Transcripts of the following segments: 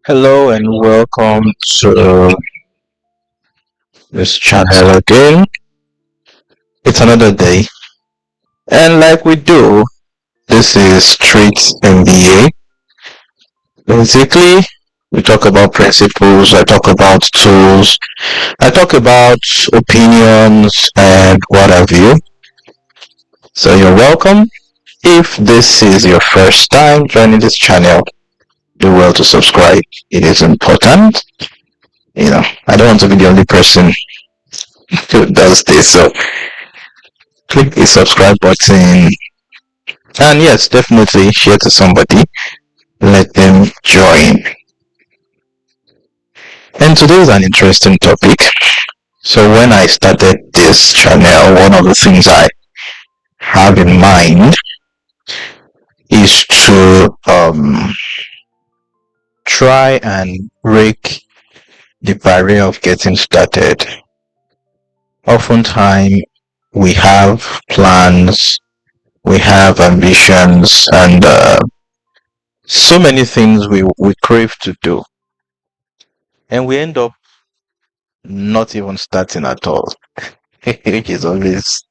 Hello and welcome to this channel again. It's another day, and like we do, this is Street MBA. Basically, we talk about principles, I talk about tools, I talk about opinions, and what have you. So you're welcome. If this is your first time joining this channel, do well to subscribe. It is important. I don't want to be the only person who does this, so click the subscribe button. And yes, definitely share to somebody. Let them join. And today is an interesting topic. So when I started this channel, one of the things I have in mind is to try and break the barrier of getting started. Oftentimes we have plans, we have ambitions, and so many things we crave to do, and we end up not even starting at all, which is always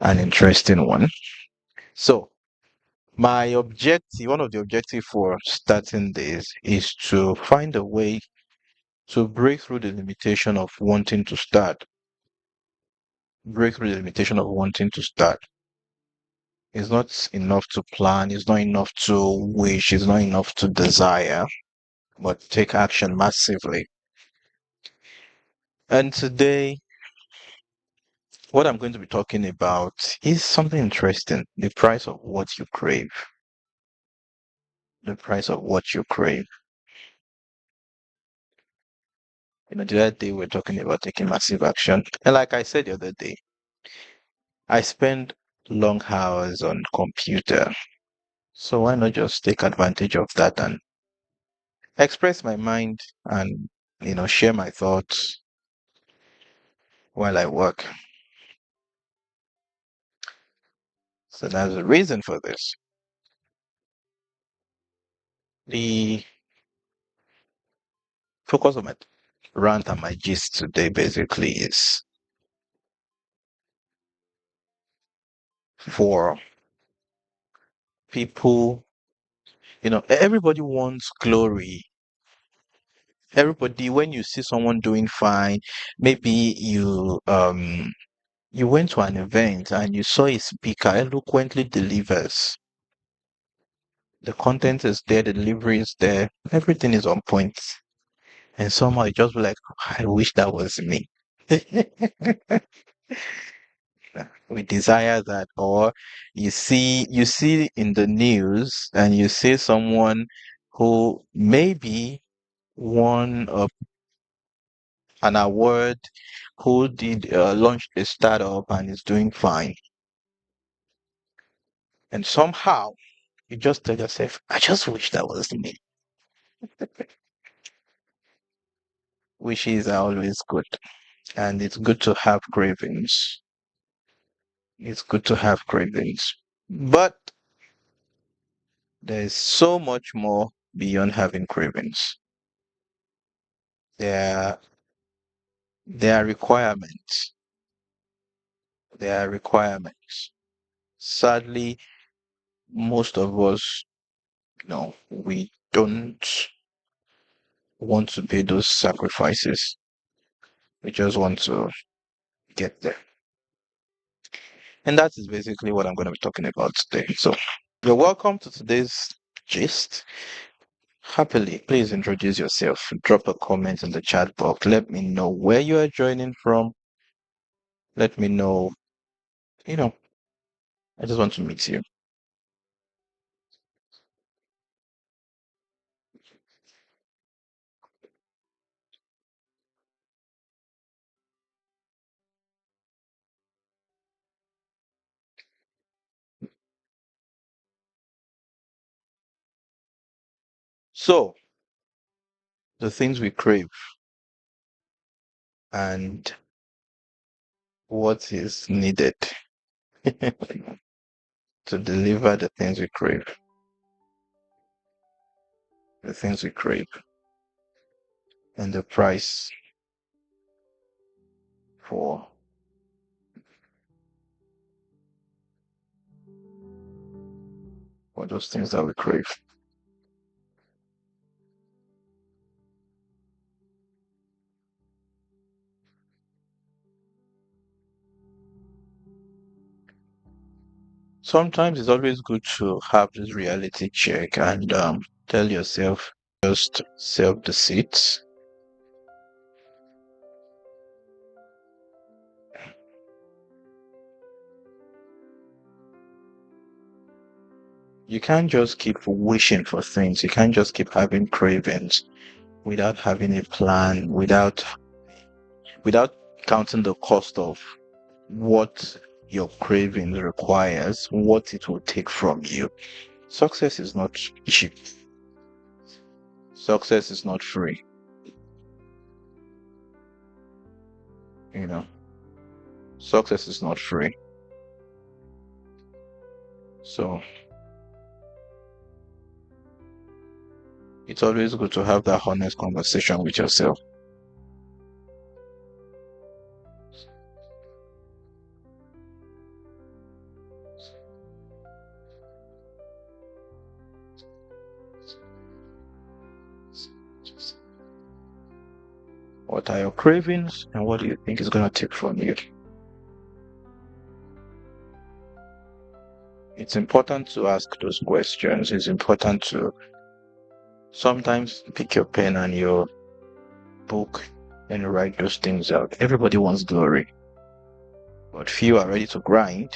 an interesting one. So, one of the objectives for starting this is to find a way to break through the limitation of wanting to start. Break through the limitation of wanting to start. It's not enough to plan, it's not enough to wish, it's not enough to desire, but take action massively. And today, what I'm going to be talking about is something interesting: the price of what you crave. The price of what you crave. The other day we are talking about taking massive action. And like I said the other day, I spend long hours on computer. So why not just take advantage of that and express my mind and share my thoughts while I work. So that's the reason for this. The focus of my rant and my gist today basically is for people, everybody wants glory. Everybody, when you see someone doing fine, maybe you went to an event and you saw a speaker eloquently delivers. The content is there, the delivery is there, everything is on point. And somehow you just be like, I wish that was me. We desire that. Or you see in the news and you see someone who maybe won an award, who did launch a startup and is doing fine. And somehow you just tell yourself, I just wish that was me. Wishes are always good. And it's good to have cravings. It's good to have cravings. But there's so much more beyond having cravings. There, there are requirements. There are requirements. Sadly, most of us, we don't want to pay those sacrifices. We just want to get there. And that is basically what I'm going to be talking about today. So, you're welcome to today's gist. happily, please introduce yourself. Drop a comment in the chat box. Let me know where you are joining from. Let me know, you know, I just want to meet you. So, the things we crave and what is needed to deliver the things we crave. The things we crave and the price for those things that we crave. Sometimes it's always good to have this reality check and tell yourself just self deceit. You can't just keep wishing for things. You can't just keep having cravings without having a plan, without counting the cost of what your craving requires, what it will take from you. Success is not cheap. Success is not free. You know, success is not free. So it's always good to have that honest conversation with yourself. What are your cravings and what do you think is going to take from you? It's important to ask those questions. It's important to sometimes pick your pen and your book and write those things out. Everybody wants glory, but few are ready to grind.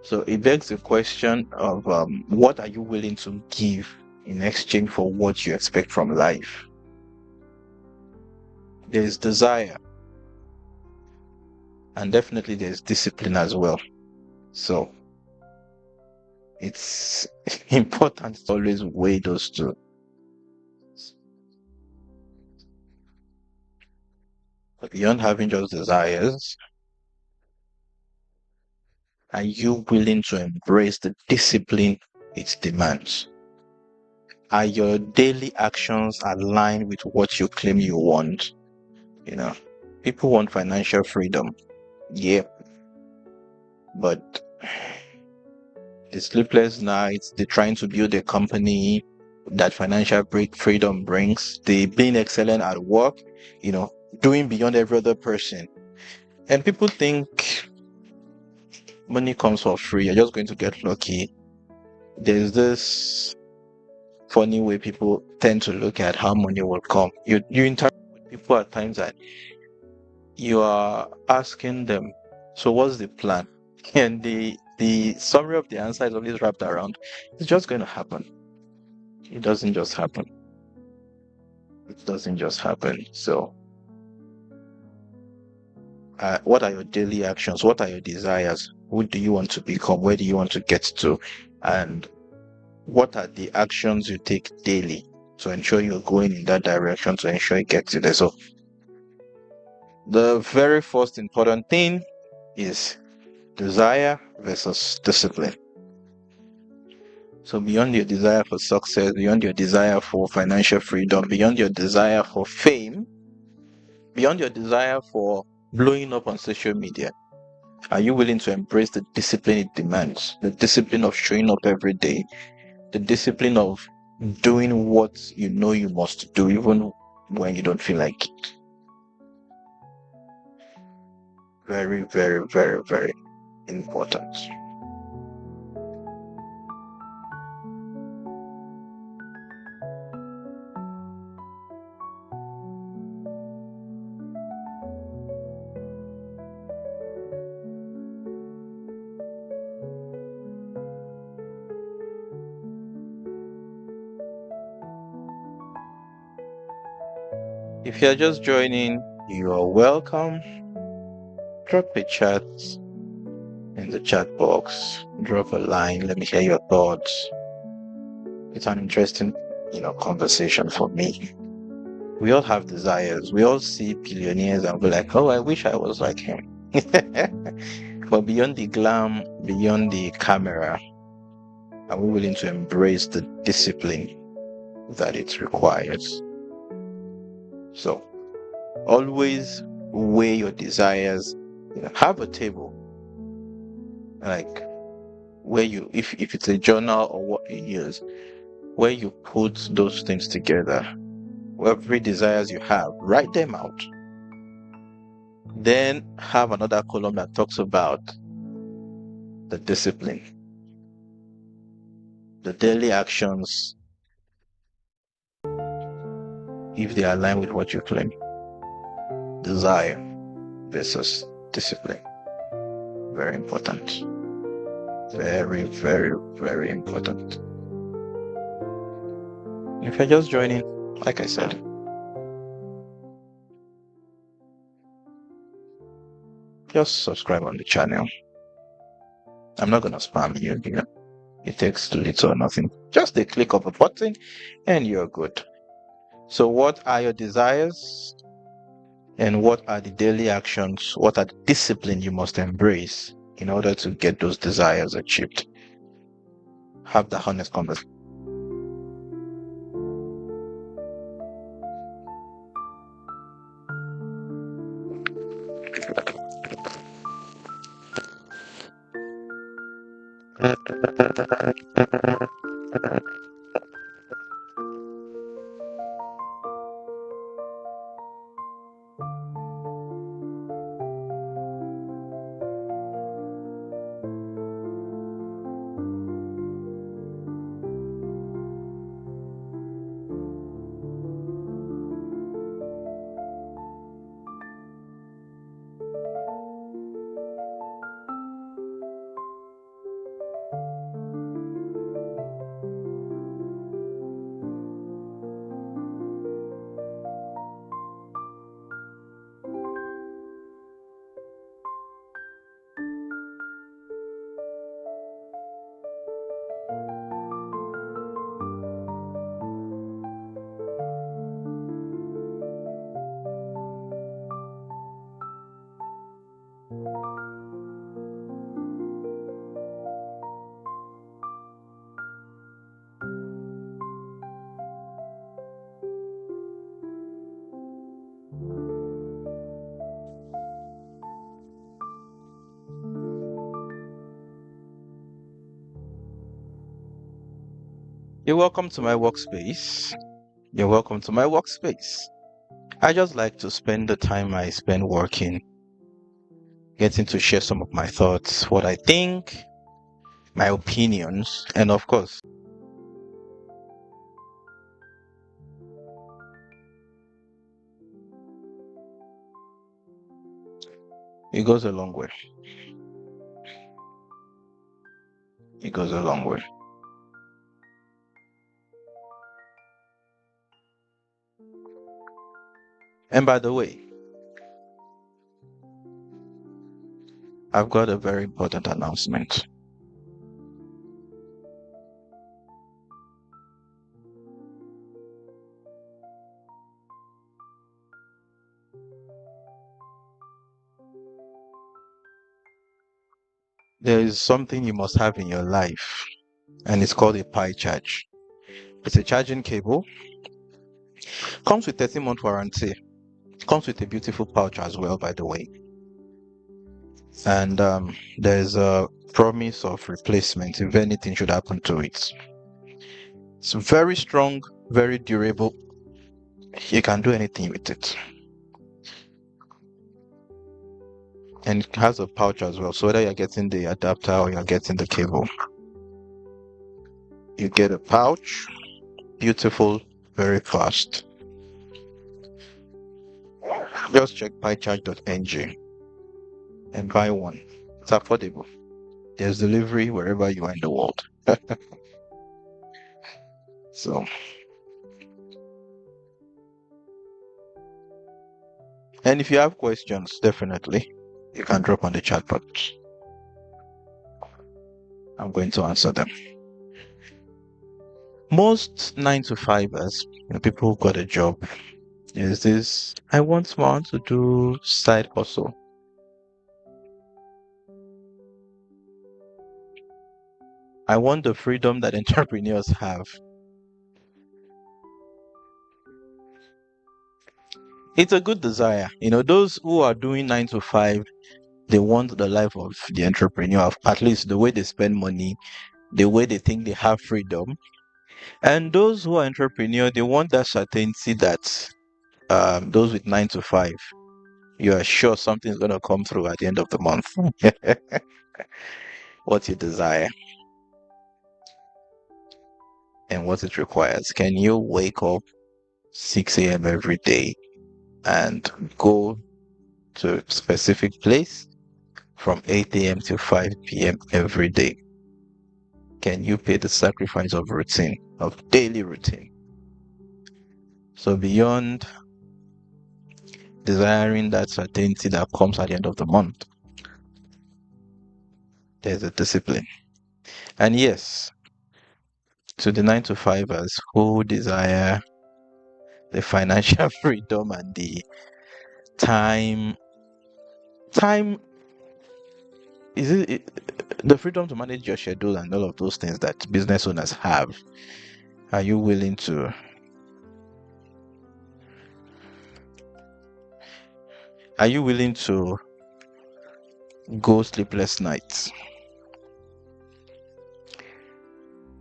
So it begs the question of what are you willing to give in exchange for what you expect from life? There's desire, and definitely there's discipline as well. So it's important to always weigh those two. But beyond having just desires, are you willing to embrace the discipline it demands? Are your daily actions aligned with what you claim you want? You know, people want financial freedom. Yeah, but the sleepless nights, they're trying to build a company that financial freedom brings, they being excellent at work, doing beyond every other person. And people think money comes for free, you're just going to get lucky. There's this funny way people tend to look at how money will come. You interact with people at times that you are asking them, so what's the plan? And the summary of the answer is always wrapped around, it's just going to happen. It doesn't just happen. It doesn't just happen. So, what are your daily actions? What are your desires? Who do you want to become? Where do you want to get to? And what are the actions you take daily to ensure you're going in that direction, to ensure you get to there? So, the very first important thing is desire versus discipline. So beyond your desire for success, beyond your desire for financial freedom, beyond your desire for fame, beyond your desire for blowing up on social media, are you willing to embrace the discipline it demands? The discipline of showing up every day, the discipline of doing what you know you must do even when you don't feel like it. Very, very, very, very important. If you're just joining, you are welcome. Drop a chat in the chat box. Drop a line. Let me hear your thoughts. It's an interesting, conversation for me. We all have desires. We all see billionaires and we're like, oh, I wish I was like him. But beyond the glam, beyond the camera, are we willing to embrace the discipline that it requires? So always weigh your desires. Have a table, like where you, if it's a journal or what you use, where you put those things together. Every desires you have, write them out. Then have another column that talks about the discipline, the daily actions, if they align with what you claim. Desire versus discipline. Very important. Very, very, very important. If you're just joining, like I said, just subscribe on the channel. I'm not gonna spam you. It takes little or nothing. Just a click of a button and you're good. So what are your desires? And what are the daily actions? What are the discipline you must embrace in order to get those desires achieved? Have the honest conversation. You're welcome to my workspace. You're welcome to my workspace. I just like to spend the time I spend working, getting to share some of my thoughts, what I think, my opinions, and of course, it goes a long way. It goes a long way. And by the way, I've got a very important announcement. There is something you must have in your life, and it's called a Pi charge. It's a charging cable. Comes with 30-month warranty. Comes with a beautiful pouch as well, by the way. And there's a promise of replacement if anything should happen to it. It's very strong, very durable. You can do anything with it. And it has a pouch as well. So whether you're getting the adapter or you're getting the cable, you get a pouch. Beautiful, very fast. Just check buycharge.ng and buy one. It's affordable. There's delivery wherever you are in the world. So And if you have questions, definitely you can drop on the chat box. I'm going to answer them. Most 9 to 5ers, people who got a job, is this: I want more to do side hustle. I want the freedom that entrepreneurs have. It's a good desire. Those who are doing 9 to 5, they want the life of the entrepreneur, at least the way they spend money, the way they think they have freedom. And those who are entrepreneur, they want that certainty that those with 9 to 5, you are sure something's going to come through at the end of the month. What you desire and what it requires. Can you wake up 6 a.m. every day and go to a specific place from 8 a.m. to 5 p.m. every day? Can you pay the sacrifice of routine, of daily routine? So beyond desiring that certainty that comes at the end of the month, there's a discipline. And yes, to the 9 to 5ers who desire the financial freedom and the time is the freedom to manage your schedule and all of those things that business owners have. Are you willing to go sleepless nights?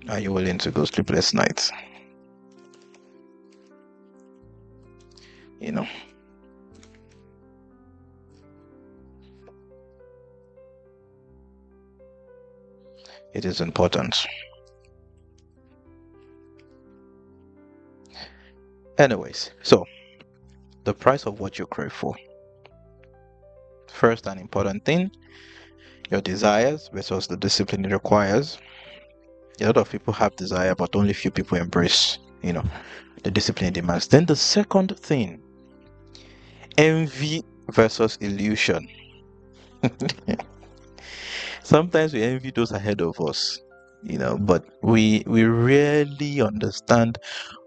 Are you willing to go sleepless nights? It is important. Anyways, so the price of what you crave for. First and important thing, your desires versus the discipline it requires. A lot of people have desire, but only few people embrace, the discipline it demands. Then the second thing, envy versus illusion. Sometimes we envy those ahead of us, but we rarely understand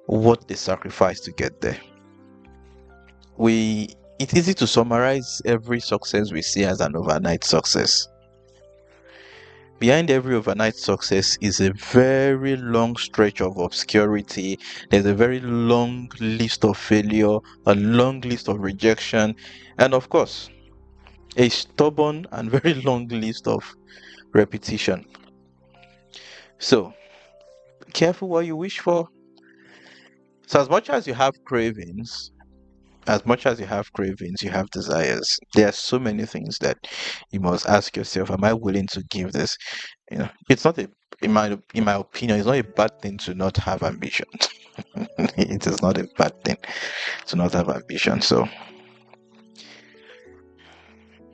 what they sacrifice to get there. It's easy to summarize every success we see as an overnight success. Behind every overnight success is a very long stretch of obscurity. There's a very long list of failure, a long list of rejection, and of course, a stubborn and very long list of repetition. So, be careful what you wish for. So, as much as you have cravings, you have desires. There are so many things that you must ask yourself: am I willing to give this? It's not in my opinion, it's not a bad thing to not have ambition. It is not a bad thing to not have ambition. So,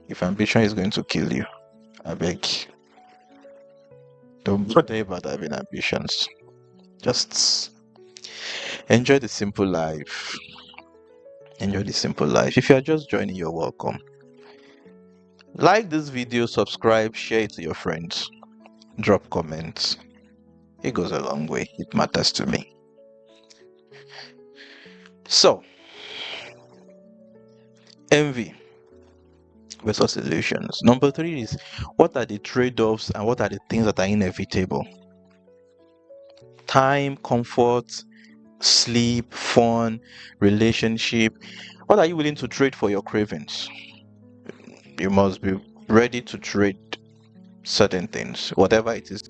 if ambition is going to kill you, I beg, don't bother about having ambitions. Just enjoy the simple life. Enjoy the simple life. If you are just joining, you're welcome. Like this video, subscribe, share it to your friends, drop comments. It goes a long way. It matters to me. So, envy versus illusions. Number 3 is, what are the trade-offs and what are the things that are inevitable? Time, comfort, sleep, fun, relationship. What are you willing to trade for your cravings? You must be ready to trade certain things, whatever it is.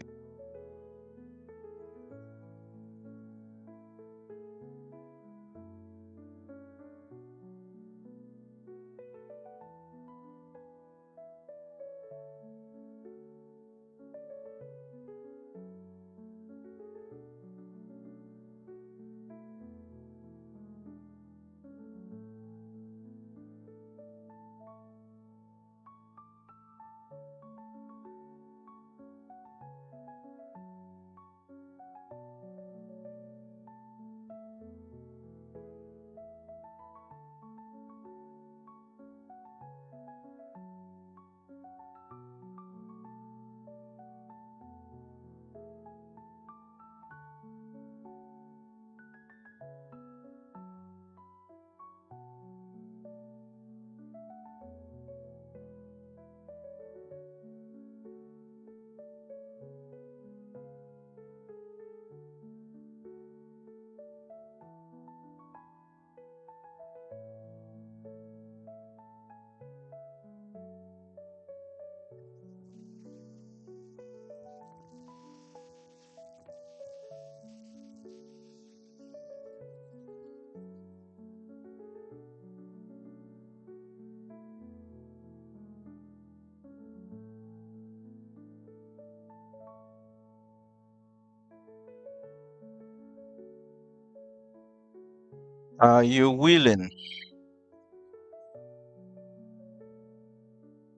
Are you willing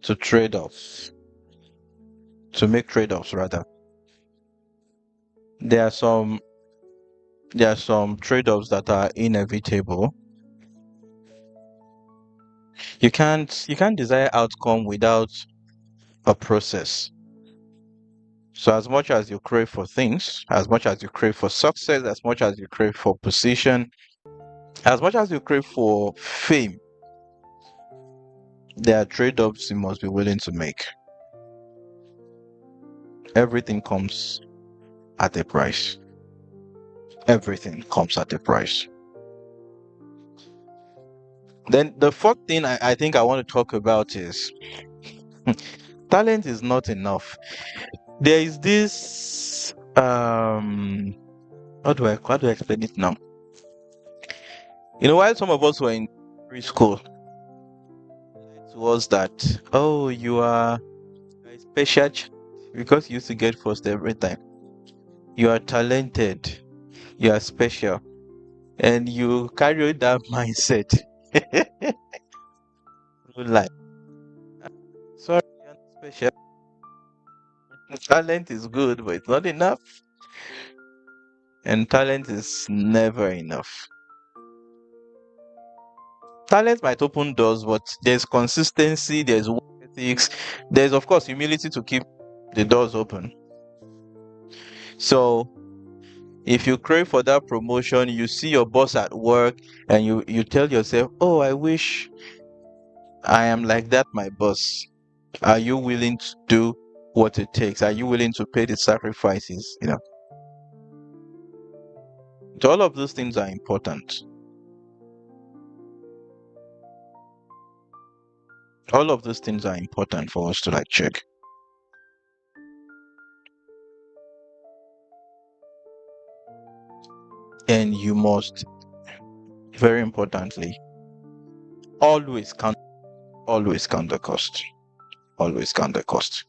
to trade offs, to make trade offs rather? There are some trade offs that are inevitable. You can't desire outcome without a process. So as much as you crave for things, as much as you crave for success, as much as you crave for position, as much as you crave for fame, there are trade-offs you must be willing to make. Everything comes at a price. Everything comes at a price. Then the fourth thing I think I want to talk about is talent is not enough. There is this how do I explain it now? While some of us were in preschool, it was that, oh, you are a special child because you used to get first every time. You are talented, you are special, and you carry that mindset. No lie. Sorry, you're not special. Talent is good, but it's not enough. And talent is never enough. Talent might open doors, but there's consistency, there's work ethics, there's of course humility to keep the doors open. So if you crave for that promotion, you see your boss at work and you tell yourself, oh, I wish I am like that, my boss. Are you willing to do what it takes? Are you willing to pay the sacrifices? So all of those things are important. All of those things are important for us to check. And you must, very importantly, always count the cost. Always count the cost.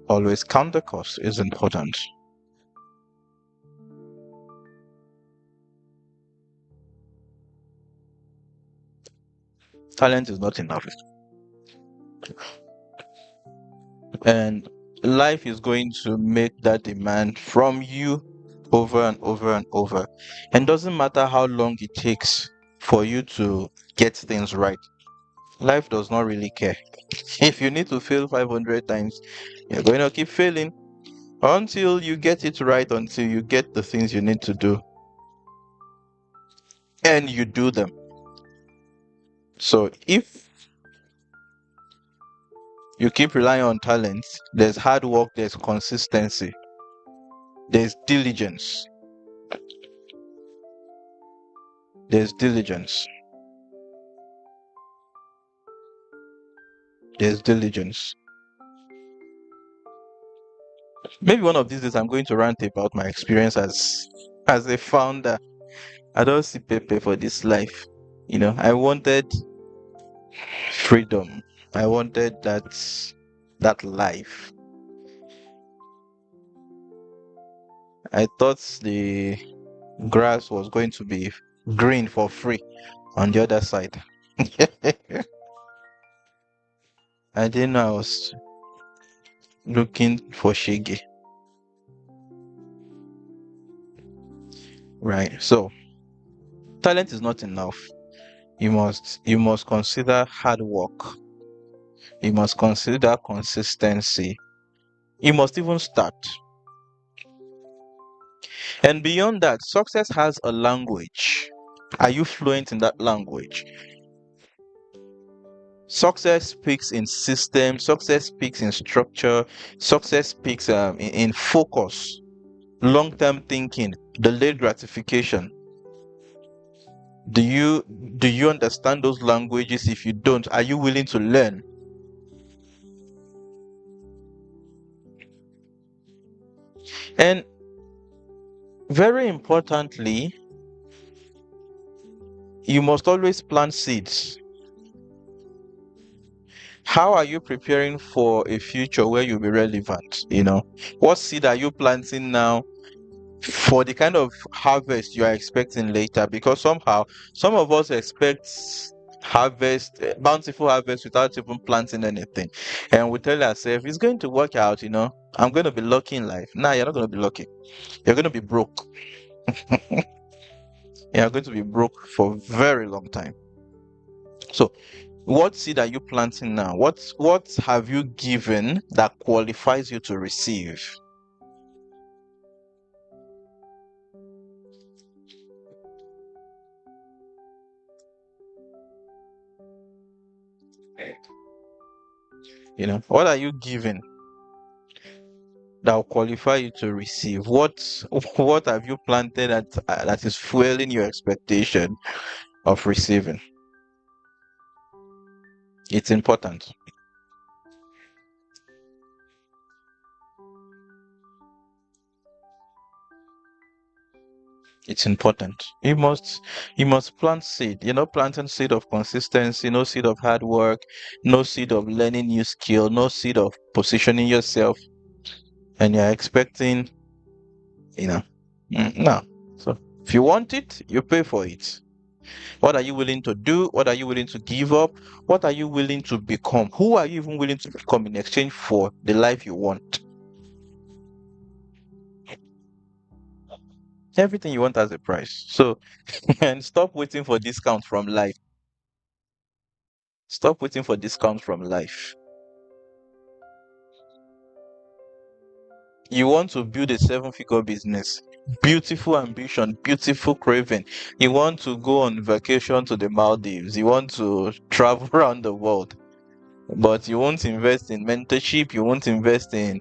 Always count the cost is important. Talent is not enough. And life is going to make that demand from you over and over and over. And doesn't matter how long it takes for you to get things right. Life does not really care. If you need to fail 500 times, you're going to keep failing until you get it right, until you get the things you need to do. And you do them. So if you keep relying on talent, there's hard work, there's consistency, there's diligence. There's diligence. There's diligence. Maybe one of these days I'm going to rant about my experience as a founder. I don't see paper for this life. I wanted freedom. I wanted that life. I thought the grass was going to be green for free on the other side. I didn't know I was looking for shiggy. Right. So talent is not enough. You must consider hard work. You must consider consistency. You must even start. And beyond that, success has a language. Are you fluent in that language? Success speaks in system, success speaks in structure, success speaks in focus, long-term thinking, delayed gratification. Do you understand those languages? If you don't, are you willing to learn? And very importantly, you must always plant seeds. How are you preparing for a future where you'll be relevant? What seed are you planting now for the kind of harvest you are expecting later? Because somehow some of us expect harvest, bountiful harvest, without even planting anything, and we tell ourselves it's going to work out. I'm going to be lucky in life. Nah, you're not going to be lucky. You're going to be broke. You're going to be broke for a very long time. So what seed are you planting now? What have you given that qualifies you to receive? What are you giving that will qualify you to receive? What have you planted that is fueling your expectation of receiving? It's important. It's important. You must plant seed. Planting seed of consistency, no seed of hard work, no seed of learning new skill, no seed of positioning yourself, and you're expecting, you know, no. So if you want it, you pay for it. What are you willing to do? What are you willing to give up? What are you willing to become? Who are you even willing to become in exchange for the life you want? Everything you want has a price. So, and stop waiting for discounts from life. Stop waiting for discounts from life. You want to build a 7-figure business. Beautiful ambition, beautiful craving. You want to go on vacation to the Maldives. You want to travel around the world. But you won't invest in mentorship, you won't invest in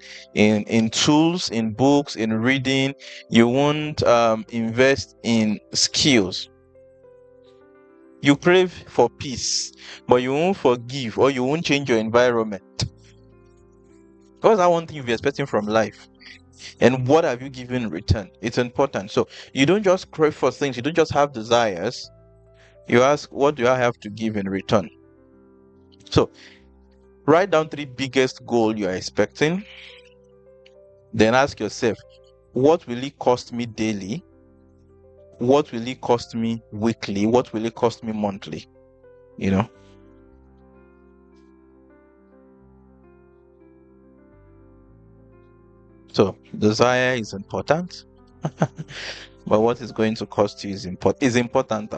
tools, in books, in reading, you won't invest in skills. You crave for peace, but you won't forgive, or you won't change your environment. What's that one thing you'll be expecting from life? And what have you given in return? It's important. So you don't just crave for things, you don't just have desires. You ask, what do I have to give in return? So write down 3 biggest goals you are expecting. Then ask yourself, what will it cost me daily? What will it cost me weekly? What will it cost me monthly? You know? So desire is important, but what is going to cost you is important.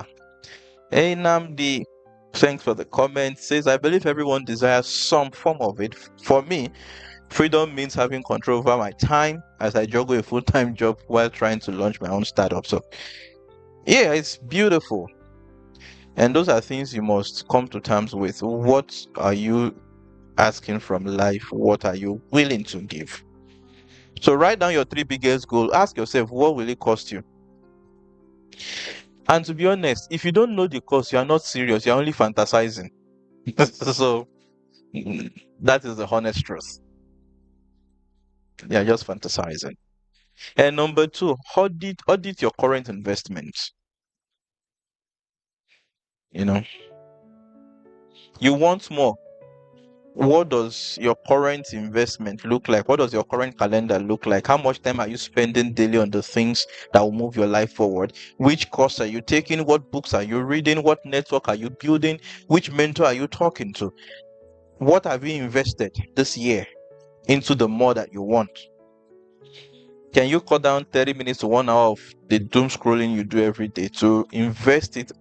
Hey Namdi, thanks for the comment. Says, I believe everyone desires some form of it. For me, freedom means having control over my time as I juggle a full-time job while trying to launch my own startup. So yeah, it's beautiful. And those are things you must come to terms with. What are you asking from life? What are you willing to give? So write down your 3 biggest goals. Ask yourself, what will it cost you? And to be honest, if you don't know the cost, you are not serious. You're only fantasizing. So that is the honest truth. You're just fantasizing. And number 2, audit your current investments. You know, you want more. What does your current investment look like? What does your current calendar look like? How much time are you spending daily on the things that will move your life forward? Which course are you taking? What books are you reading? What network are you building? Which mentor are you talking to? What have you invested this year into the more that you want? Can you cut down 30 minutes to 1 hour of the doom scrolling you do every day to invest it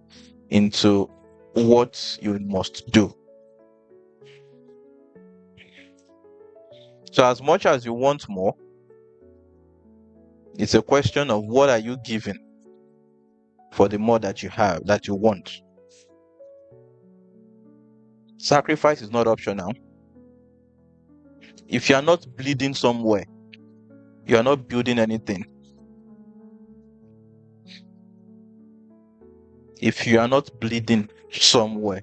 into what you must do? So as much as you want more, it's a question of what are you giving for the more that you have, that you want. Sacrifice is not optional. If you are not bleeding somewhere, you are not building anything. If you are not bleeding somewhere,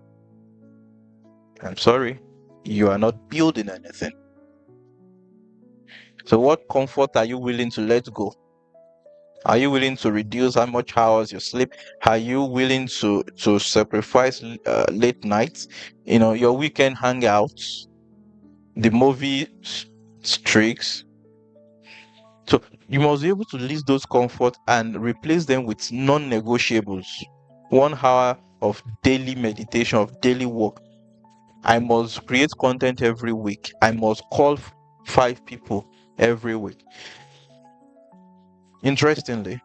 I'm sorry, you are not building anything. So what comfort are you willing to let go Are you willing to reduce how much hours you sleep? Are you willing to sacrifice late nights? Your weekend hangouts, the movie streaks. So you must be able to list those comforts and replace them with non-negotiables. 1 hour of daily meditation, of daily work. I must create content every week. I must call 5 people every week. Interestingly,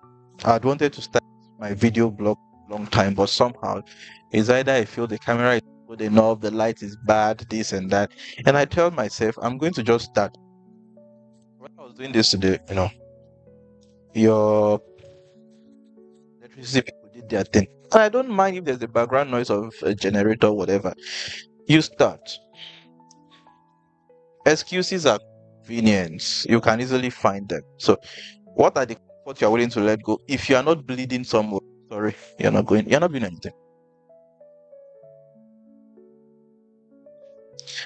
I'd wanted to start my video blog long time, but somehow it's either I feel the camera is good enough, the light is bad, this and that. And I tell myself, I'm going to just start. When I was doing this today, your electricity people did their thing. And I don't mind if there's the background noise of a generator, whatever. You start. Excuses are convenience. You can easily find them. So what are the comforts you're willing to let go? If you are not bleeding somewhere, sorry, you're not doing anything.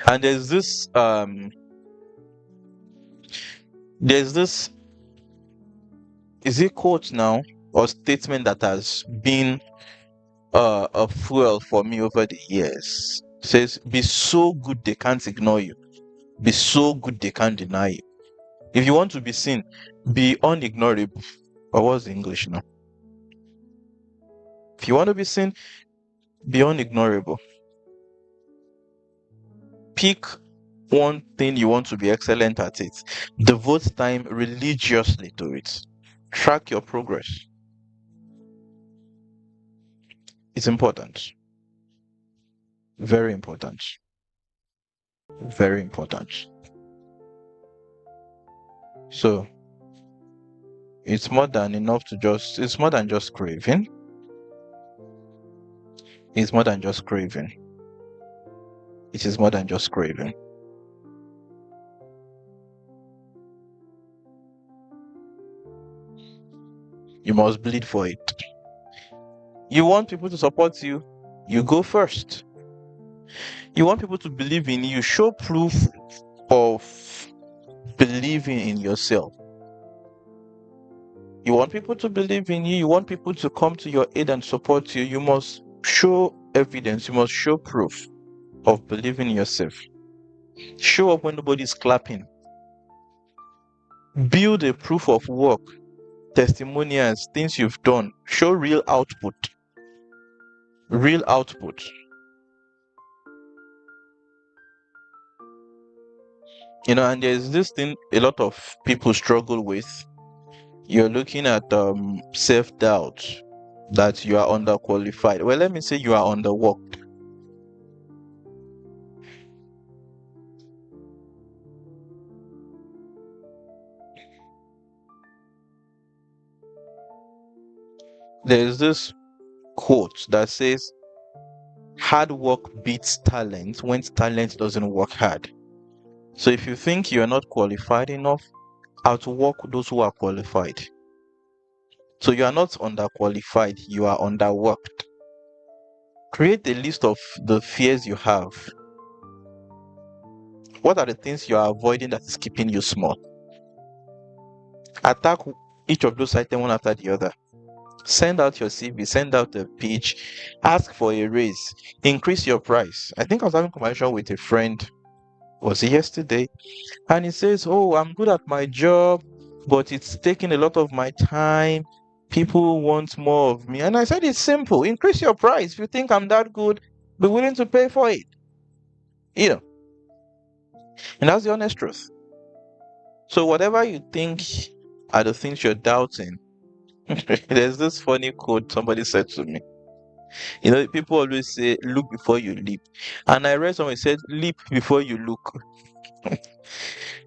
And there's this is it quote now or statement that has been a fuel for me over the years. It says, be so good they can't ignore you. Be so good they can't deny you. If you want to be seen, be unignorable. Or what's the English now? If you want to be seen, be unignorable. Pick one thing you want to be excellent at it. Devote time religiously to it. Track your progress. It's important. Very important. Very important. So it's more than it's more than just craving. It's more than just craving. It is more than just craving. You must bleed for it. You want people to support you, you go first. You want people to believe in you, show proof of believing in yourself. You want people to believe in you, you want people to come to your aid and support you, you must show evidence, you must show proof of believing in yourself. Show up when nobody's clapping. Build a proof of work, testimonials, things you've done. Show real output. Real output. And there's this thing a lot of people struggle with. You're looking at self-doubt, that you are underqualified. Well, let me say you are underworked. There's this quote that says, hard work beats talent when talent doesn't work hard. So if you think you're not qualified enough, outwork those who are qualified. So you are not underqualified, you are underworked. Create a list of the fears you have. What are the things you are avoiding that is keeping you small? Attack each of those items one after the other. Send out your CV, send out the pitch, ask for a raise, increase your price. I think I was having a conversation with a friend, was it yesterday? And he says, oh, I'm good at my job, but it's taking a lot of my time. People want more of me. And I said, it's simple. Increase your price. If you think I'm that good, be willing to pay for it. And that's the honest truth. So whatever you think are the things you're doubting, there's this funny quote somebody said to me. People always say, look before you leap. And I read someone said, leap before you look.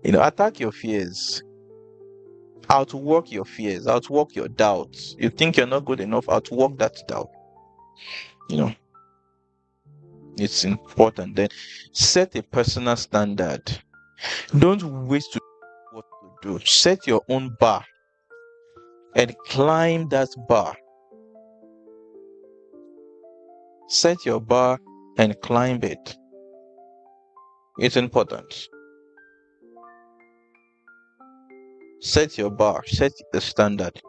Attack your fears. Outwork your fears. Outwork your doubts. You think you're not good enough, outwork that doubt. It's important. Then set a personal standard. Don't wait to what to do. Set your own bar and climb that bar. Set your bar and climb it. It's important. Set your bar, set the standard.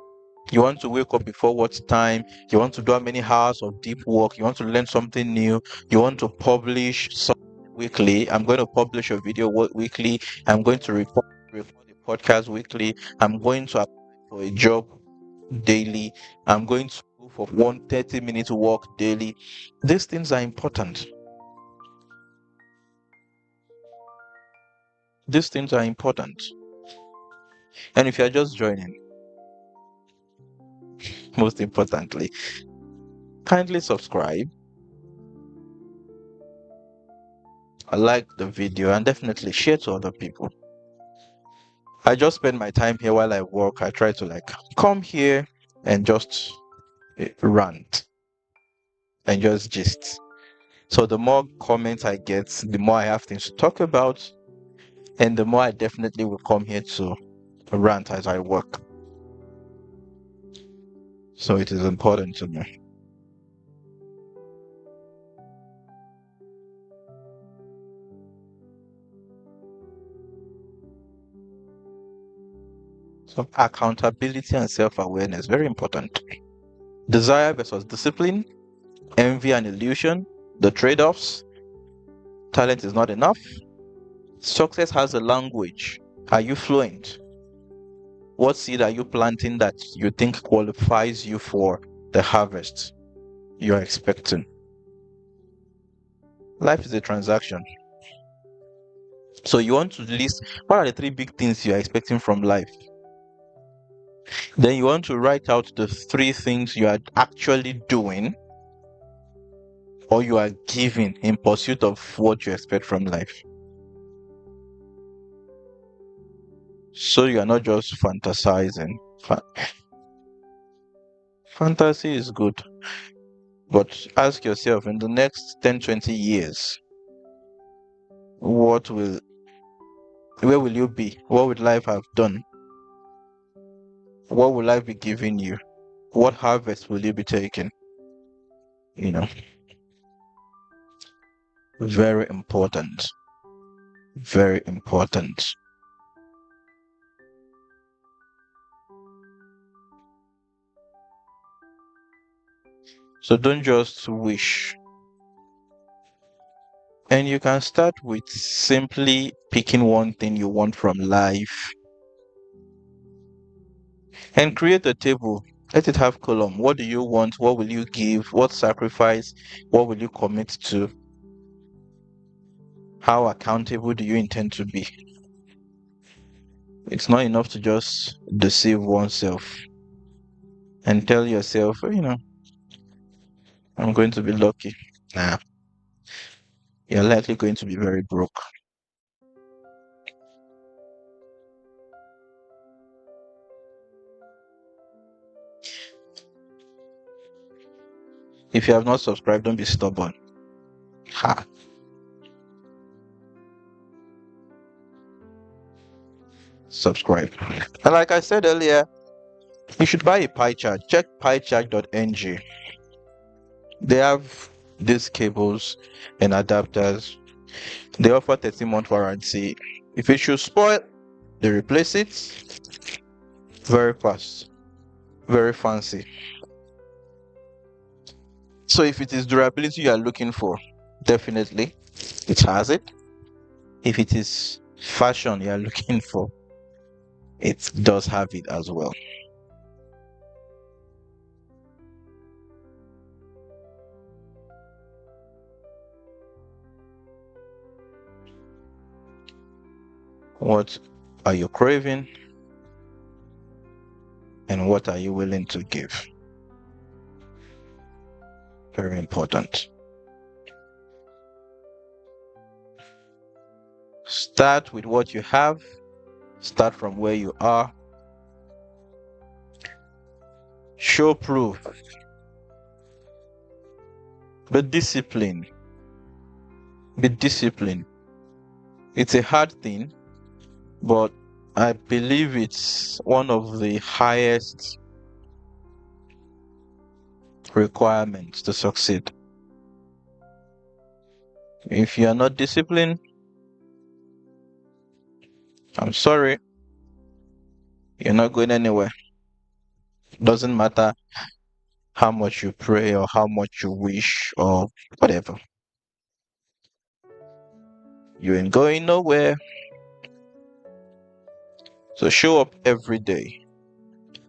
You want to wake up before what time? You want to do how many hours of deep work? You want to learn something new? You want to publish something weekly? I'm going to publish a video weekly. I'm going to record a podcast weekly. I'm going to apply for a job daily. I'm going to go for 1 30-minute walk daily. These things are important. These things are important. And if you're just joining, most importantly, kindly subscribe, like the video, and definitely share to other people. I just spend my time here while I work. I try to come here and just rant and just gist. So the more comments I get, the more I have things to talk about, and the more I definitely will come here to rant as I work. So it is important to me. So accountability and self-awareness, very important. Desire versus discipline, envy and illusion, the trade-offs. Talent is not enough. Success has a language. Are you fluent? What seed are you planting that you think qualifies you for the harvest you're expecting? Life is a transaction. So you want to list what are the 3 big things you're expecting from life. Then you want to write out the 3 things you are actually doing or you are giving in pursuit of what you expect from life. So you are not just fantasizing. Fantasy is good, but ask yourself in the next 10-20 years, what will where will you be? What would life have done? What will life be giving you? What harvest will you be taking? You know, very important. Very important. So don't just wish. And you can start with simply picking one thing you want from life and create a table. Let it have column. What do you want? What will you give? What sacrifice? What will you commit to? How accountable do you intend to be? It's not enough to just deceive oneself and tell yourself, I'm going to be lucky. Nah, you're likely going to be very broke. If you have not subscribed, don't be stubborn. Ha. Subscribe. And like I said earlier, you should buy a pie chart. Check piechart.ng. They have these cables and adapters. They offer 30-month warranty. If it should spoil, they replace it very fast, very fancy. So if it is durability you are looking for, definitely it has it. If it is fashion you are looking for, it does have it as well. What are you craving? And what are you willing to give? Very important. Start with what you have. Start from where you are. Show proof. Be disciplined. Be disciplined. It's a hard thing, but I believe it's one of the highest requirements to succeed. If you are not disciplined, I'm sorry, you're not going anywhere. Doesn't matter how much you pray or how much you wish or whatever. You ain't going nowhere. So show up every day.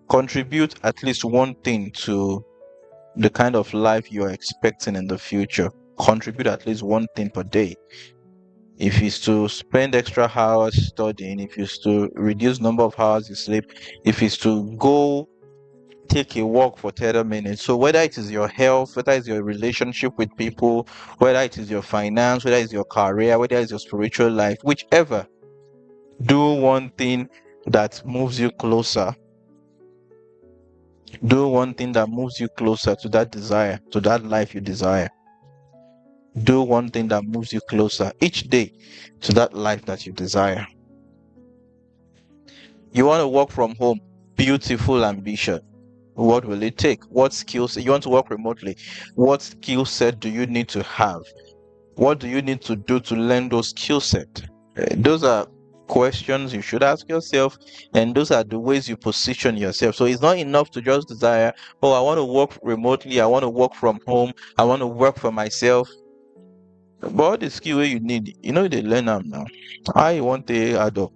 Contribute at least one thing to the kind of life you're expecting in the future. Contribute at least one thing per day. If it's to spend extra hours studying, if it's to reduce number of hours you sleep, if it's to go take a walk for 30 minutes. So whether it is your health, whether it's your relationship with people, whether it is your finance, whether it's your career, whether it's your spiritual life, whichever, do one thing that moves you closer. Do one thing that moves you closer to that desire, to that life you desire. Do one thing that moves you closer each day to that life that you desire. You want to work from home, beautiful ambition. What will it take? What skills? You want to work remotely. What skill set do you need to have? What do you need to do to learn those skill set? Those are questions you should ask yourself, and those are the ways you position yourself. So it's not enough to just desire, oh, I want to work remotely, I want to work from home, I want to work for myself. But all the skill you need, they learn them now. I want to add up.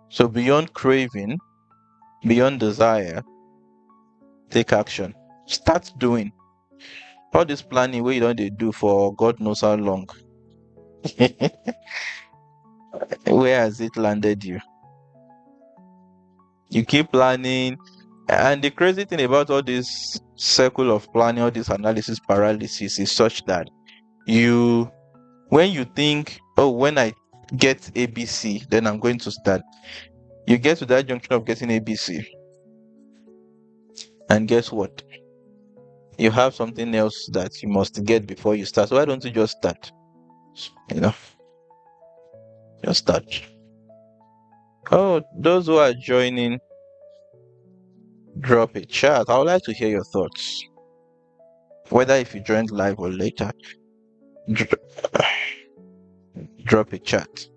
So beyond craving, beyond desire, take action. Start doing. All this planning where you don't they do for God knows how long. Where has it landed you? You keep planning, and the crazy thing about all this circle of planning, all this analysis paralysis is such that when you think, oh, when I get ABC, then I'm going to start. You get to that junction of getting ABC, and guess what? You have something else that you must get before you start. So why don't you just start? You know, just start. Oh, those who are joining, drop a chat. I would like to hear your thoughts. Whether if you joined live or later, dr- drop a chat.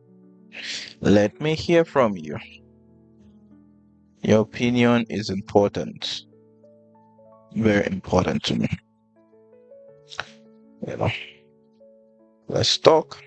Let me hear from you. Your opinion is important. Very important to me. You know, let's talk.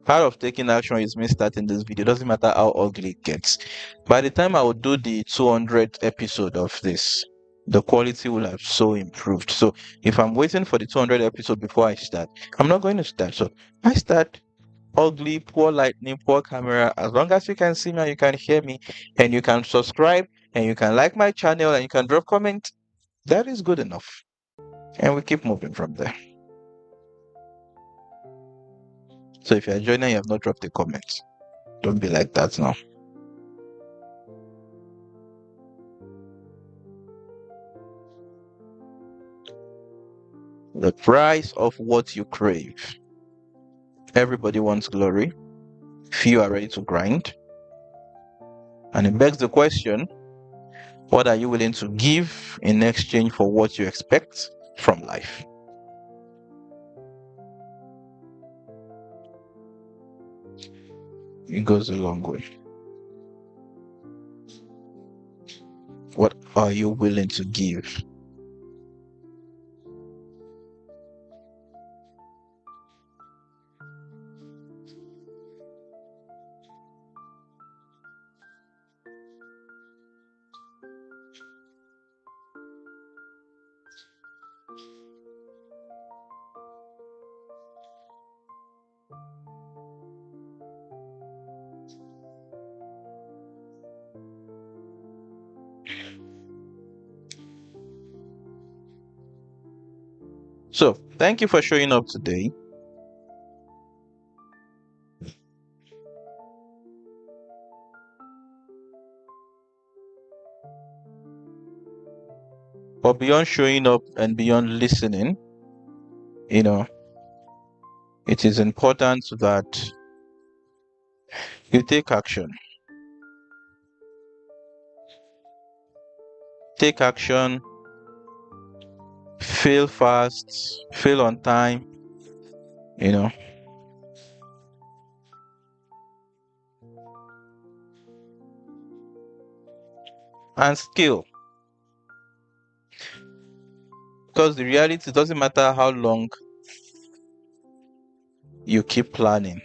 Part of taking action is me starting this video. Doesn't matter how ugly it gets. By the time I will do the 200th episode of this, the quality will have so improved. So if I'm waiting for the 200th episode before I start, I'm not going to start. So I start ugly, poor lighting, poor camera. As long as you can see me and you can hear me, and you can subscribe, and you can like my channel, and you can drop comment, that is good enough. And we keep moving from there. So if you're joining and you have not dropped a comment, don't be like that now. The price of what you crave. Everybody wants glory. Few are ready to grind. And it begs the question, what are you willing to give in exchange for what you expect from life? It goes a long way. What are you willing to give? So, thank you for showing up today. But beyond showing up and beyond listening, it is important that you take action. Take action, fail fast, fail on time, you know. and skill. Because the reality, doesn't matter how long you keep planning.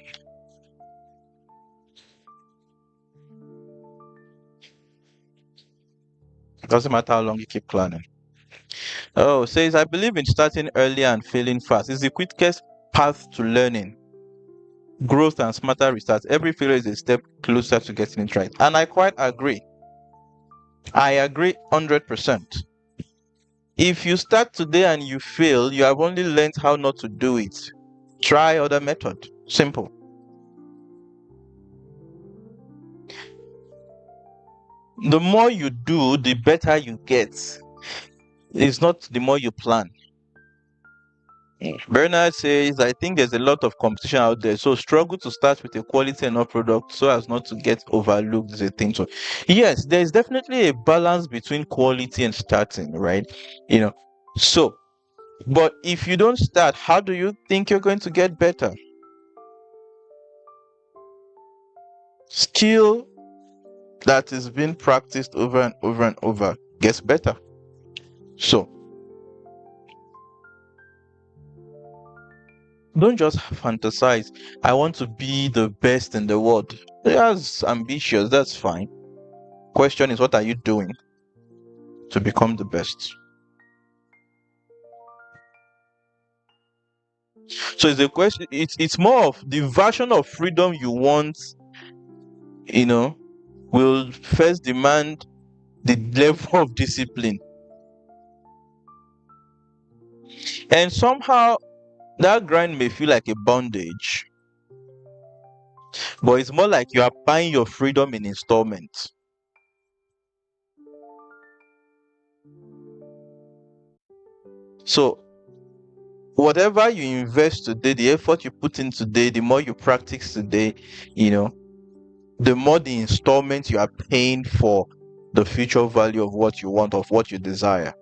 It doesn't matter how long you keep planning. Oh, says, I believe in starting early and failing fast. It's the quickest path to learning, growth, and smarter results. Every failure is a step closer to getting it right. And I quite agree. I agree 100%. If you start today and you fail, you have only learned how not to do it. Try other method. Simple. The more you do, the better you get. It's not the more you plan. Bernard says, I think there's a lot of competition out there, so struggle to start with a quality enough product so as not to get overlooked is a thing. So, yes, there's definitely a balance between quality and starting, right? You know, so, but if you don't start, how do you think you're going to get better? Skill that is being practiced over and over and over gets better. So, don't just fantasize, I want to be the best in the world. That's ambitious, that's fine. Question is, what are you doing to become the best? So it's a question, it's more of the version of freedom you want, you know, will first demand the level of discipline. And somehow that grind may feel like a bondage, but it's more like you are buying your freedom in installments. So whatever you invest today, the effort you put in today, the more you practice today, you know, the more the installment you are paying for the future value of what you want, of what you desire.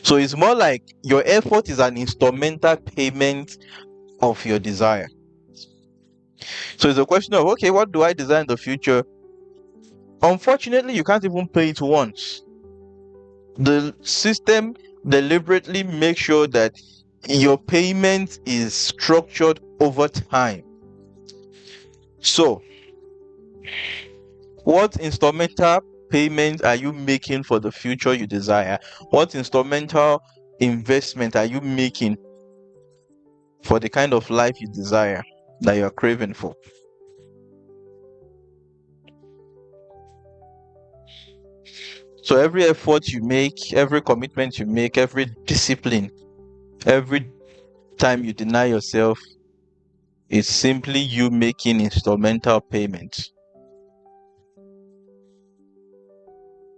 So it's more like your effort is an instrumental payment of your desire. So it's a question of, okay, what do I desire in the future? Unfortunately, you can't even pay it once. The system deliberately makes sure that your payment is structured over time. So, what instrumental payment are you making for the future you desire? What instrumental investment are you making for the kind of life you desire, that you're craving for? So every effort you make, every commitment you make, every discipline, every time you deny yourself, is simply you making instrumental payments.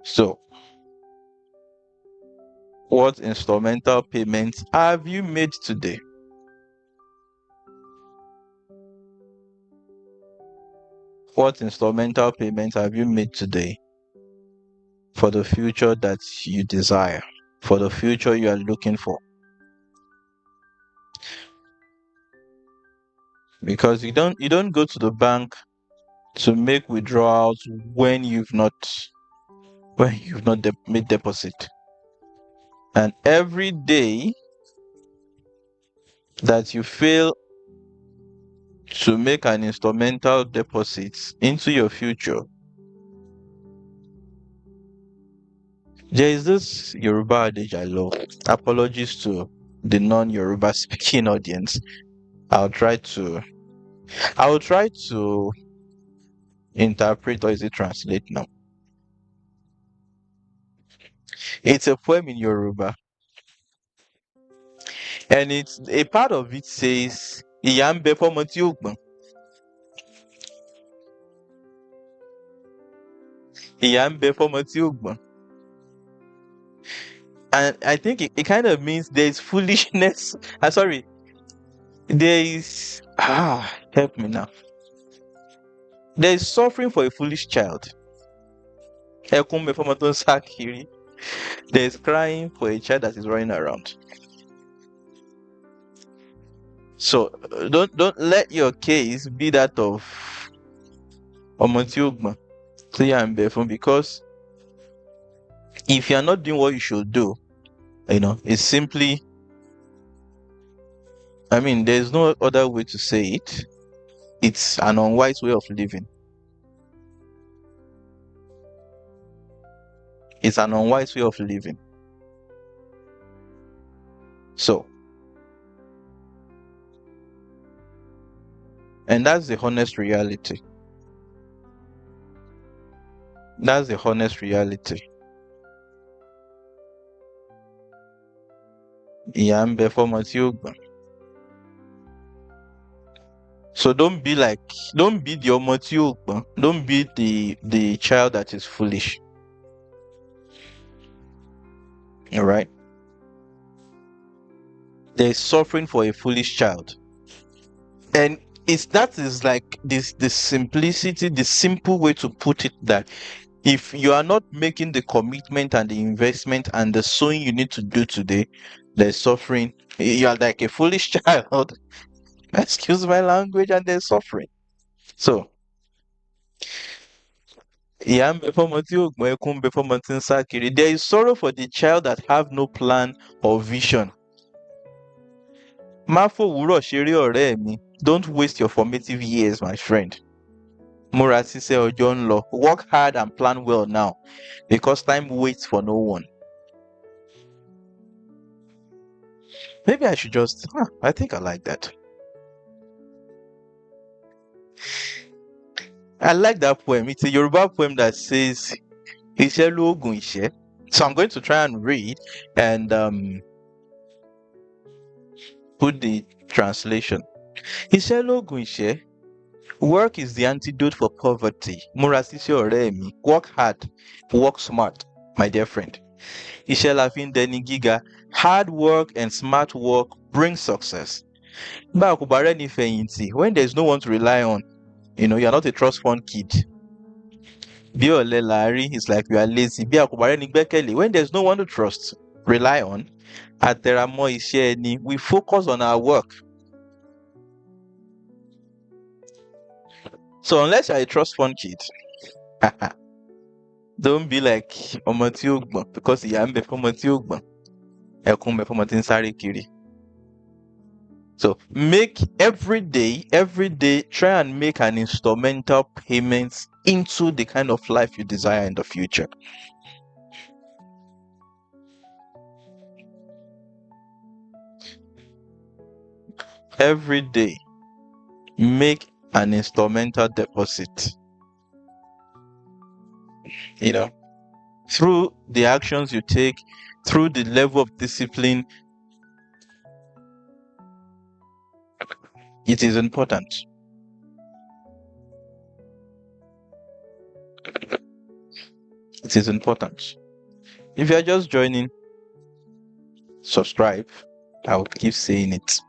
So, what instrumental payments have you made today? What instrumental payments have you made today for the future that you desire, for the future you are looking for? Because you don't go to the bank to make withdrawals when you've not made deposit. And every day that you fail to make an instrumental deposit into your future, there is this Yoruba adage I love. Apologies to the non-Yoruba speaking audience. I'll try to interpret, or is it translate now? It's a poem in Yoruba, and it's a part of it says, "Ìyà ń bẹ fọ́mọ tí ò gbọ́n. Ìyà ń bẹ fọ́mọ tí ò gbọ́n." And I think it kind of means there is foolishness. Sorry, there is help me now. There is suffering for a foolish child. Ẹkún ń bẹ fọ́mọ tó ń sá kiri. There is crying for a child that is running around. So don't let your case be that of ọmọ tí ó gbọ́n tí à ń bẹ fún, because If you're not doing what you should do, it's simply, I mean, there's no other way to say it. It's an unwise way of living. It's an unwise way of living. So, and that's the honest reality. That's the honest reality. Ìyà ń bẹ fọ́mọ tí ó gbọ́n. So don't be the ọmọ tí ó gbọ́n. Don't be the child that is foolish. All right? There's suffering for a foolish child. And that is like the simplicity, the simple way to put it, that if you are not making the commitment and the investment and the sowing you need to do today, there's suffering. You are like a foolish child. Excuse my language, and there's suffering. So, ìyà ń bẹ fọ́mọ tí ò gbọ́n, ẹkún ń bẹ fọ́mọ tí ń sá kiri. There is sorrow for the child that have no plan or vision. Má fòwúrọ̀ ṣeré ọ̀rẹ́ mi. Don't waste your formative years, my friend. Múra síṣẹ́, ọjọ́ ń lọ. Work hard and plan well now, because time waits for no one. Maybe I should just, I think I like that. I like that poem. It's a Yoruba poem that says, Iṣẹ́ lóògùn ìṣẹ́. So I'm going to try and read and put the translation. Iṣẹ́ lóògùn ìṣẹ́. Work is the antidote for poverty. Múra síṣẹ́ ọ̀rẹ́ mi. Work hard. Work smart, my dear friend. Iṣẹ́ la fi ń dẹni gíga. Hard work and smart work bring success. Bá a kò bá rẹ́ni fẹ̀yìntì, when there's no one to rely on, you're not a trust fund kid. Bí ọ̀lẹ làárí, it's like you are lazy. Bí a kò bá rẹ́ni gbẹ́kẹ̀lé, when there's no one to trust, rely on, àtẹ̀ramọ́ iṣẹ́ ẹni, we focus on our work. So unless you're a trust fund kid, don't be like ọmọ tí ó gbọ́n, because ìyà ń bẹ fọ́mọ tí ó gbọ́n, ẹkún ń bẹ fọ́mọ tí ń sáré kiri. So make every day, try and make an instrumental payment into the kind of life you desire in the future. Every day, make an instrumental deposit. Through the actions you take, through the level of discipline, it is important. It is important. If you are just joining, subscribe. I will keep saying it.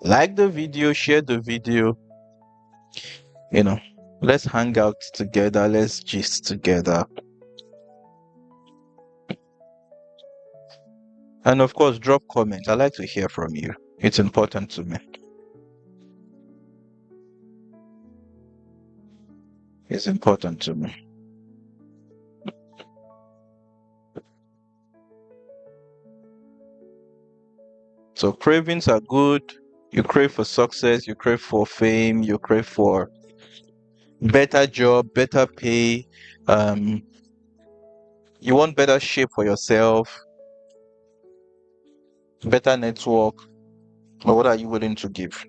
Like the video, share the video. Let's hang out together. Let's gist together. And of course, drop comments. I like to hear from you. It's important to me. It's important to me. So cravings are good. You crave for success, you crave for fame, you crave for better job, better pay. You want better shape for yourself, better network. But what are you willing to give?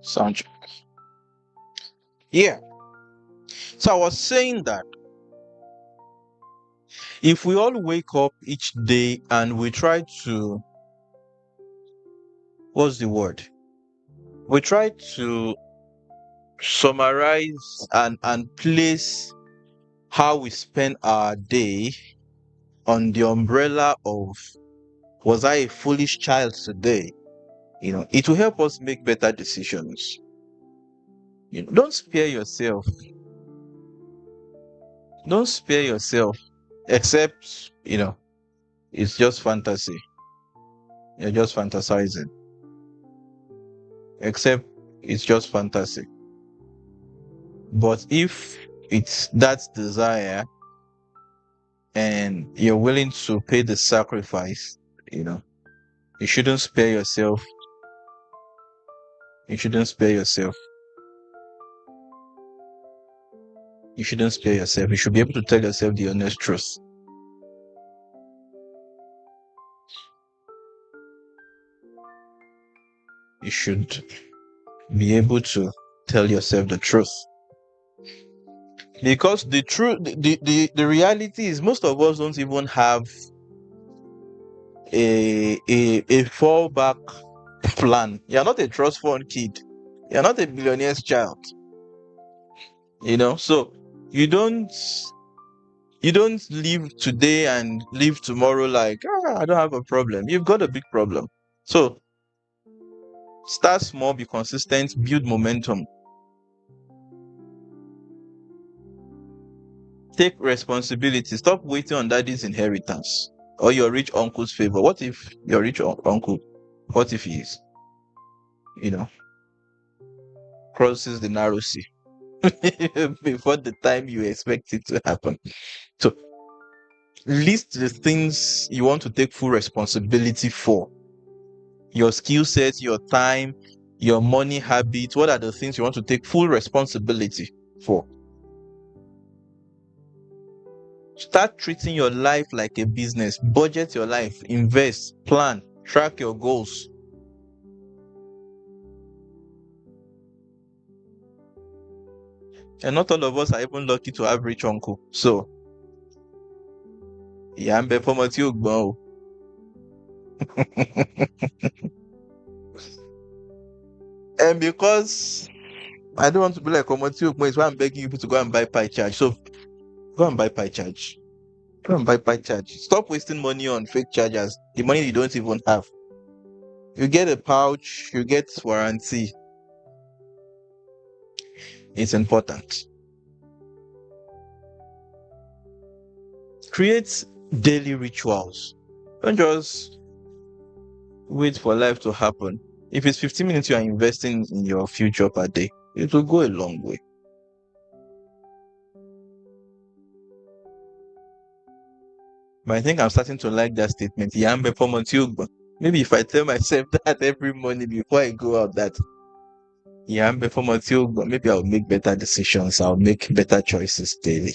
Soundtrack. Yeah. So I was saying that if we all wake up each day and we try to, what's the word? We try to summarize and place how we spend our day on the umbrella of, was I a foolish child today? It will help us make better decisions. Don't spare yourself. Don't spare yourself, except, it's just fantasy. You're just fantasizing. Except it's just fantasy. But if it's that desire and you're willing to pay the sacrifice, you shouldn't spare yourself. You shouldn't spare yourself. You shouldn't spare yourself. You should be able to tell yourself the honest truth. You should be able to tell yourself the truth. Because the truth, the reality is most of us don't even have a fallback plan. You're not a trust fund kid. You're not a billionaire's child. So you don't live today and live tomorrow like, I don't have a problem. You've got a big problem. So start small, be consistent, build momentum. Take responsibility. Stop waiting on daddy's inheritance or your rich uncle's favor. What if your rich uncle, what if he is, crosses the narrow sea before the time you expect it to happen? So list the things you want to take full responsibility for. Your skill set, your time, your money habits. What are the things you want to take full responsibility for? Start treating your life like a business. Budget your life, invest, plan, track your goals. And not all of us are even lucky to have rich uncle. So, yeah, I'm before you. And because I don't want to be like Omoti, it's why I'm begging you to go and buy pie charge. So, go and buy pie charge. Go and buy pie charge. Stop wasting money on fake chargers. The money you don't even have. You get a pouch, you get warranty. It's important. Create daily rituals. Don't just wait for life to happen. If it's 15 minutes you are investing in your future per day, it will go a long way. But I think I'm starting to like that statement. Maybe if I tell myself that every morning before I go out, that maybe I'll make better decisions. I'll make better choices daily.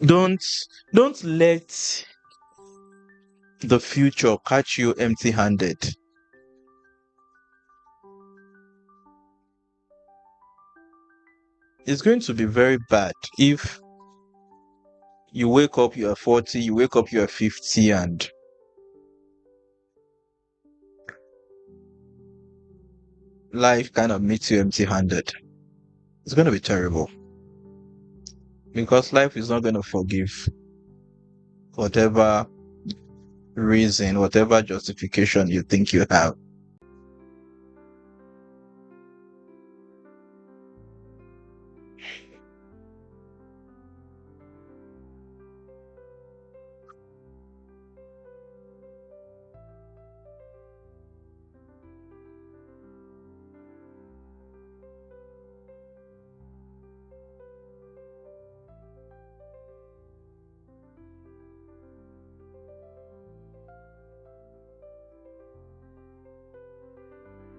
Don't let the future catch you empty-handed. It's going to be very bad if you wake up, you are 40, you wake up, you are 50, and life kind of meets you empty-handed. It's going to be terrible. Because life is not going to forgive whatever reason, whatever justification you think you have.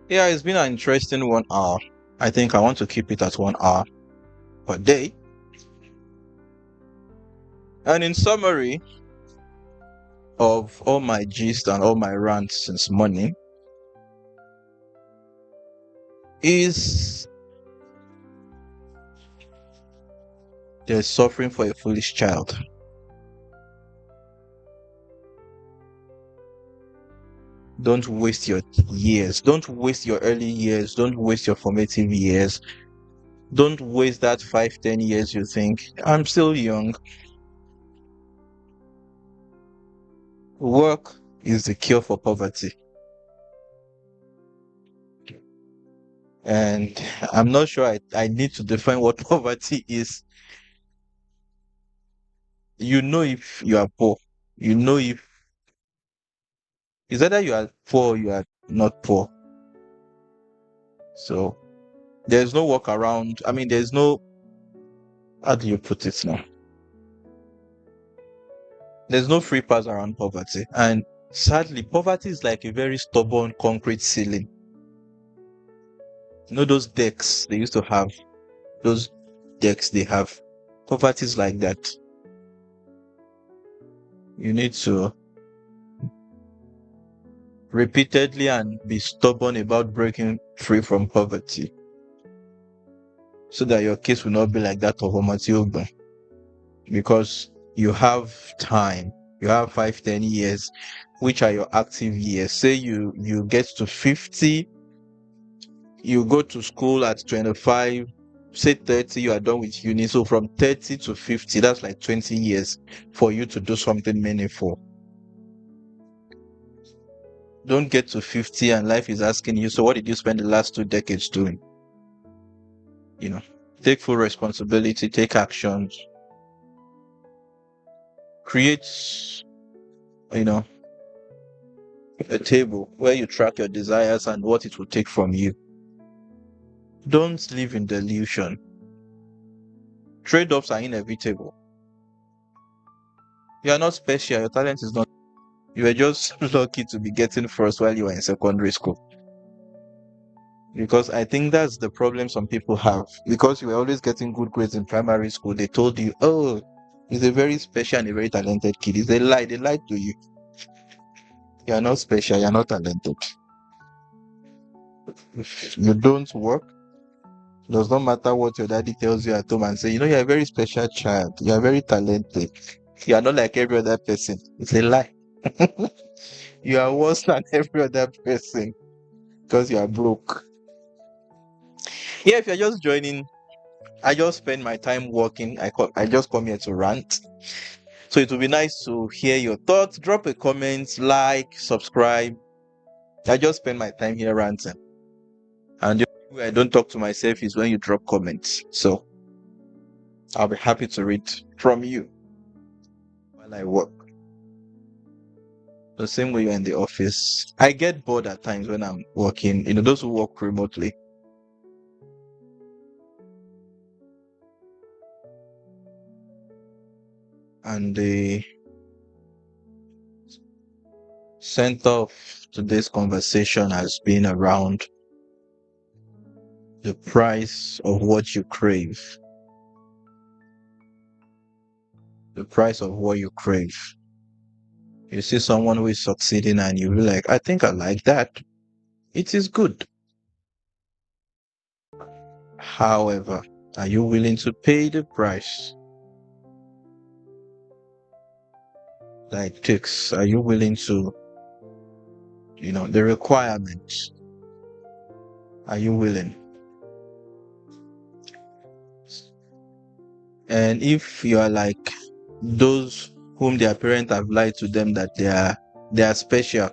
Yeah, it's been an interesting 1 hour. I think I want to keep it at 1 hour per day. And in summary, of all my gist and all my rants since morning is there's suffering for a foolish child. Don't waste your years. Don't waste your early years. Don't waste your formative years. Don't waste that 5, 10 years you think, I'm still young. Work is the cure for poverty. And I'm not sure I need to define what poverty is. You know if you are poor. You know if it's either you are poor or you are not poor. So there's no work around. I mean, there's no, how do you put it now? There's no free pass around poverty. And sadly, poverty is like a very stubborn concrete ceiling. You know those decks they used to have? Those decks they have. Poverty is like that. You need to repeatedly and be stubborn about breaking free from poverty so that your case will not be like that of Omatioba. Because you have time, you have 5, 10 years, which are your active years. Say you get to 50, you go to school at 25, say 30, you are done with uni. So from 30 to 50, that's like 20 years for you to do something meaningful. Don't get to 50 and life is asking you, so what did you spend the last 2 decades doing? Take full responsibility, take actions, create, a table where you track your desires and what it will take from you. Don't live in delusion. Trade-offs are inevitable. You are not special. Your talent is not. You were just lucky to be getting first while you were in secondary school. Because I think that's the problem some people have. Because you were always getting good grades in primary school, they told you, oh, he's a very special and a very talented kid. It's a lie. They lied to you. You are not special. You are not talented. If you don't work, does not matter what your daddy tells you at home and say, you're a very special child. You are very talented. You are not like every other person. It's a lie. You are worse than every other person because you are broke. Yeah, if you're just joining, I just spend my time working. I just come here to rant. So it will be nice to hear your thoughts. Drop a comment, like, subscribe. I just spend my time here ranting. And the only way I don't talk to myself is when you drop comments. So I'll be happy to read from you while I work. The same way you're in the office. I get bored at times when I'm working. Those who work remotely. And the center of today's conversation has been around the price of what you crave. The price of what you crave. You see someone who is succeeding and you be like, I think I like that. It is good. However, are you willing to pay the price that it takes? Are you willing to, the requirements? Are you willing? And if you are like those whom their parents have lied to them that they are special,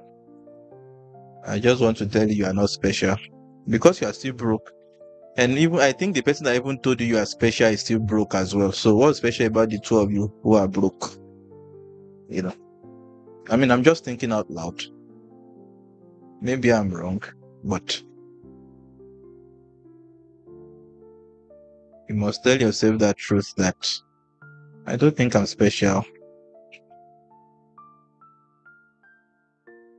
I just want to tell you are not special because you are still broke. And even I think the person that even told you are special is still broke as well. So what's special about the two of you who are broke? I mean, I'm just thinking out loud. Maybe I'm wrong, but you must tell yourself that truth that I don't think I'm special.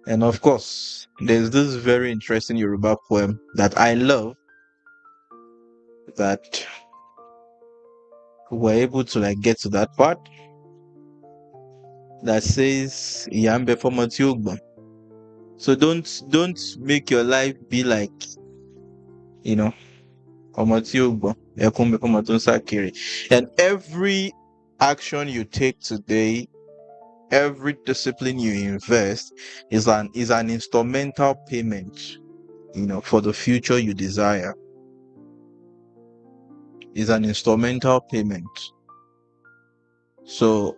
And of course, there's this very interesting Yoruba poem that I love that we're able to get to that part. that says Iyambe Fomotiogba. So don't make your life be like, you know, Fomotiogba, Ekumbe Fomotunsakiri. And every action you take today, every discipline you invest is an instrumental payment, for the future you desire. Is an instrumental payment. So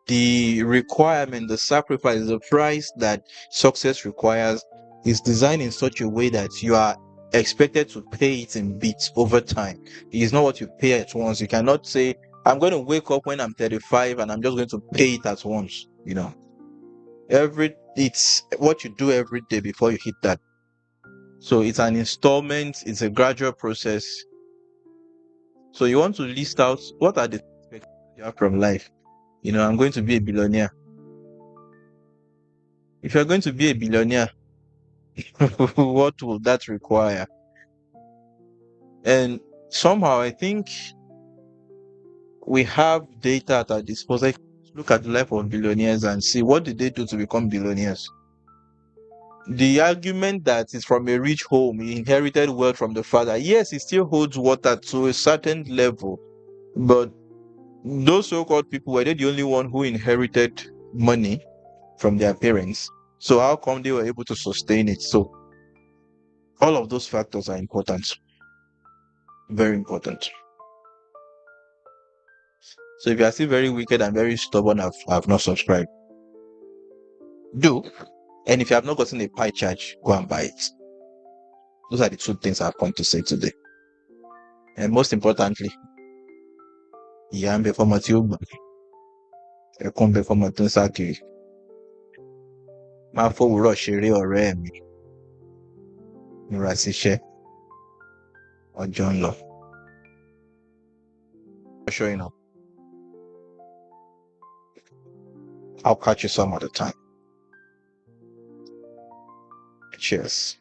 the requirement, the sacrifice, the price that success requires is designed in such a way that you are expected to pay it in bits over time. It's not what you pay at once. You cannot say, I'm going to wake up when I'm 35 and I'm just going to pay it at once. It's what you do every day before you hit that. So it's an installment, it's a gradual process. So you want to list out what are the expectations you have from life. I'm going to be a billionaire. If you're going to be a billionaire, what will that require? And somehow I think we have data at our disposal. Look at the life of billionaires and see what did they do to become billionaires. The argument that is from a rich home, he inherited wealth from the father, yes, it still holds water to a certain level. But those so-called people, were they the only one who inherited money from their parents? So how come they were able to sustain it? So all of those factors are important. Very important. So if you are still very wicked and very stubborn, I've not subscribed. Do. And if you have not gotten a pie charge, go and buy it. Those are the two things I've come to say today. And most importantly, Iyambe Fomotiogba, Ekumbe Fomotunsakiri. Máa fòwúrọ̀ ṣeré ọ̀rẹ́ mi. Múra síṣẹ́. Ọjọ́ ń lọ. Showing up. I'll catch you some other time. Cheers.